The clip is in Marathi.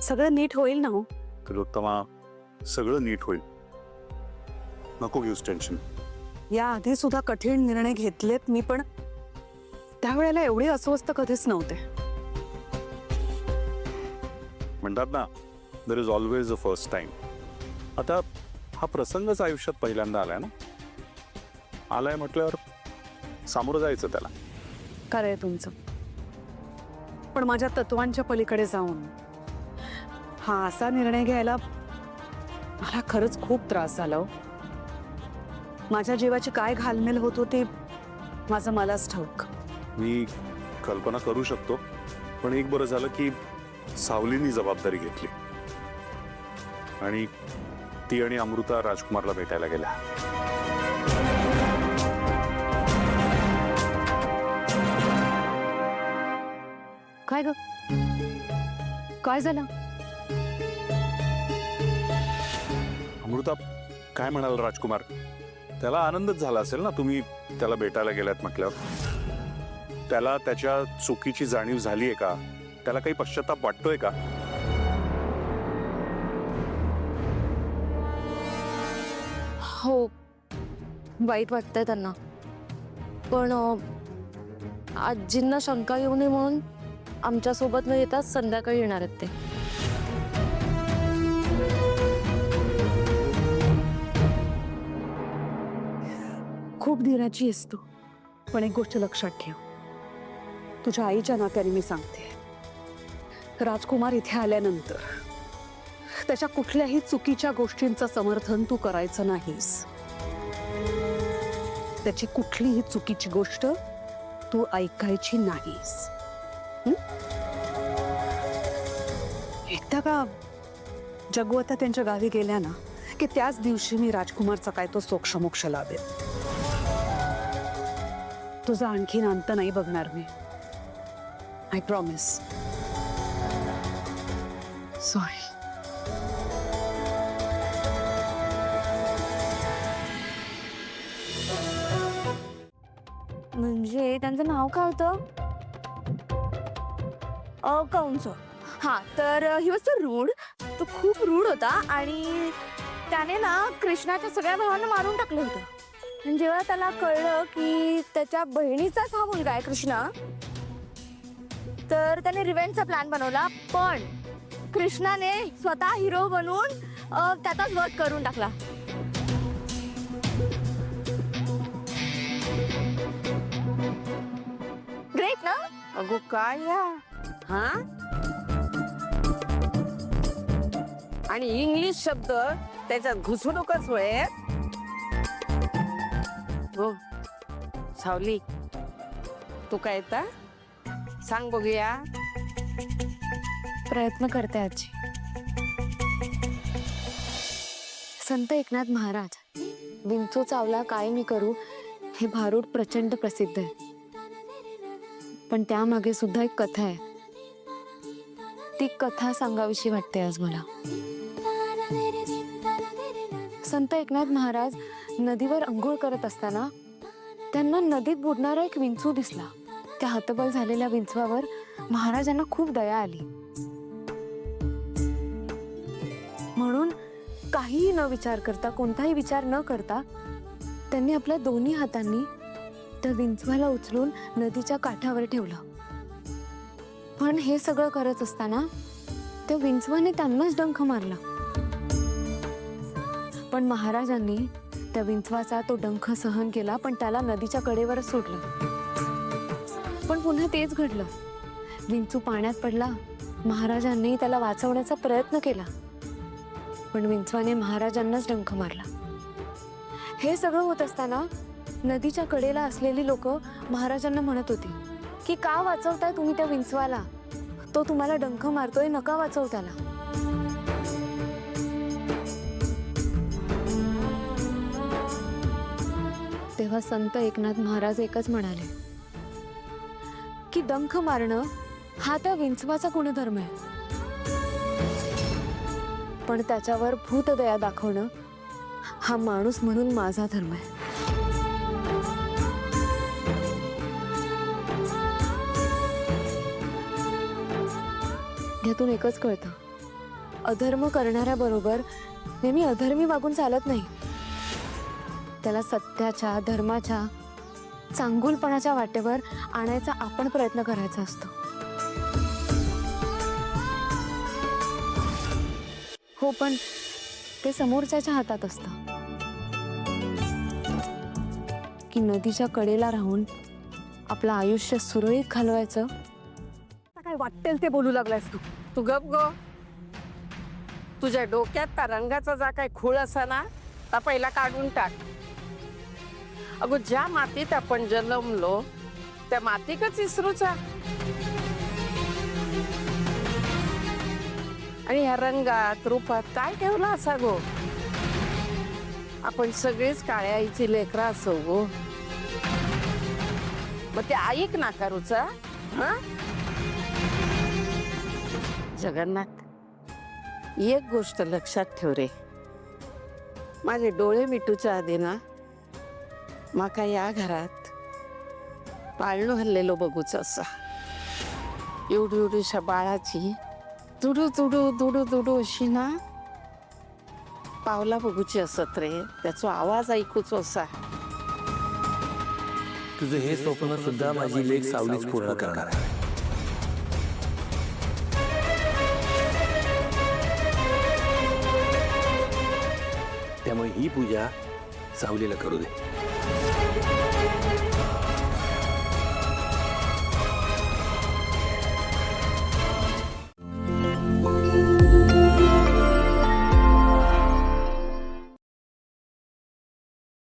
सगळं नीट होईल ना हो. तिलोत्तमा, सगळं नीट होईल, नको घेऊस टेन्शन. या आधी सुद्धा कठीण निर्णय घेतलेत मी, पण त्यावेळेला एवढे अस्वस्थ कधीच नव्हते. म्हणतात ना, there is always a first time. आता हा प्रसंगच आयुष्यात पहिल्यांदा आलाय ना, आलाय म्हटल्यावर सामोरं जायचं त्याला. खरं आहे तुमचं, पण माझ्या तत्वांच्या पलीकडे जाऊन हा असा निर्णय घ्यायला मला खरंच खूप त्रास झाला हो. माझ्या जीवाची काय घालमेल होत होती माझं मलाच ठाऊक. मी कल्पना करू शकतो, पण एक बरं झालं की सावलीनी जबाबदारी घेतली आणि ती आणि अमृता राजकुमारला भेटायला गेल्या. काय ग, काय झालं? अमृता, काय म्हणाल राजकुमार? त्याला आनंदच झाला असेल ना तुम्ही त्याला भेटायला गेल्यात म्हटल्यावर. त्याला त्याच्या चुकीची जाणीव झालीये का? त्याला काही पश्चाताप वाटतोय का? हो, वाईट वाटतंय त्यांना, पण आजींना शंका येऊ नये म्हणून आमच्या सोबत न येता संध्याकाळी येणार आहेत ते. खूप धीराची आहेस तू, पण एक गोष्ट लक्षात ठेव. तुझ्या आईच्या नात्याने मी सांगते, राजकुमार इथे आल्यानंतर त्याच्या कुठल्याही चुकीच्या गोष्टींचं समर्थन तू करायचं नाहीस. त्याची कुठलीही चुकीची गोष्ट तू ऐकायची नाहीस. एकदा का जग्गू आता त्यांच्या गावी गेल्या ना, की त्याच दिवशी मी राजकुमारचा काय तो सोक्षमोक्ष लावेल. तुझा आणखीन अंत नाही बघणार मी. I promise. सॉरी. म्हणजे त्यांचं नाव काय होतं? कंस. हा, तर ही वॉज सो रूड. तो खूप रूड होता आणि त्याने ना कृष्णाच्या सगळ्या भावांना मारून टाकलं होतं. आणि जेव्हा त्याला कळलं की त्याच्या बहिणीचाच हा मुलगा आहे कृष्णा, तर त्याने रिव्हेंजचा प्लॅन बनवला. पण कृष्णाने स्वतः हिरो बनून त्याचाच वध करून टाकला. ग्रेट ना? अगो काय या, हा? आणि इंग्लिश शब्द त्याच्यात घुसू नकोच होय. हो सावली, तू काय येता सांग बघूया. प्रयत्न करते आजी. संत एकनाथ महाराज, विंचू चावला काय मी करू, हे भारूड प्रचंड प्रसिद्ध आहे. पण त्यामागे सुद्धा एक कथा आहे. ती कथा सांगावीशी वाटते आज मला. संत एकनाथ महाराज नदीवर अंघोळ करत असताना त्यांना नदीत बुडणारा एक विंचू दिसला. त्या हतबल झालेल्या विंचवावर महाराजांना खूप दया आली. म्हणून काहीही न विचार करता, कोणताही विचार न करता त्यांनी आपल्या दोन्ही हातांनी त्या विंचवाला उचलून नदीच्या काठावर ठेवलं. पण हे सगळं करत असताना त्या विंचवाने त्यांनाच डंख मारला. पण महाराजांनी त्या विंचवाचा तो डंख सहन केला, पण त्याला नदीच्या कडेवरच सोडलं. पण पुन्हा तेच घडलं. विंचू पाण्यात पडला. महाराजांनी त्याला वाचवण्याचा प्रयत्न केला, पण विंचवाने महाराजांनाच डंख मारला. हे सगळं होत असताना नदीच्या कडेला असलेली लोक महाराजांना म्हणत होती की का वाचवताय तुम्ही त्या विंचवाला, तो तुम्हाला डंख मारतोय, नका वाचव त्याला. तेव्हा संत एकनाथ महाराज एकच म्हणाले की डंख मारणं हा त्या विंचवाचा गुणधर्म आहे, पण त्याच्यावर भूतदया दाखवणं हा माणूस म्हणून माझा धर्म आहे. यातून एकच कळतं अधर्म करणाऱ्या बरोबर नेहमी अधर्मी वागून चालत नाही. त्याला सत्याच्या, धर्माच्या, चांगुलपणाच्या वाटेवर आणायचा आपण प्रयत्न करायचा असतो. हो, पण ते समोरच्याच्या हातात असतं की नदीच्या कडेला राहून आपलं आयुष्य सुरळीत घालवायचं. आता काय वाटेल ते बोलू लागलायस तू. तू गप गो. तुझ्या डोक्यात त्या रंगाचा जा काय खूळ असा ना ता पहिला काढून टाक. अगो ज्या मातीत आपण जन्मलो त्या मातीकच इसरूचा. आणि ह्या रंगात रूपात काय ठेवलं असा गो. आपण सगळेच काळ्या आईची लेकरं असो गो. मग ते ऐक ना करूचा. हा जगन्नाथ, एक गोष्ट लक्षात ठेव रे. माझे डोळे मिटूच्या आधी ना माका या घरात पाळणू हल्लेलो बघूच असा. एवढी एवढीशा बाळाची तुडू तुडू दुडू दुडू अशी ना पावला बघूची असत रे. त्याचा आवाज ऐकूच असा. तुझं हे स्वप्न सुद्धा माझी लेक सावलीच पूर्ण करणार आहे. त्यामुळे ही पूजा सावलीला करू दे.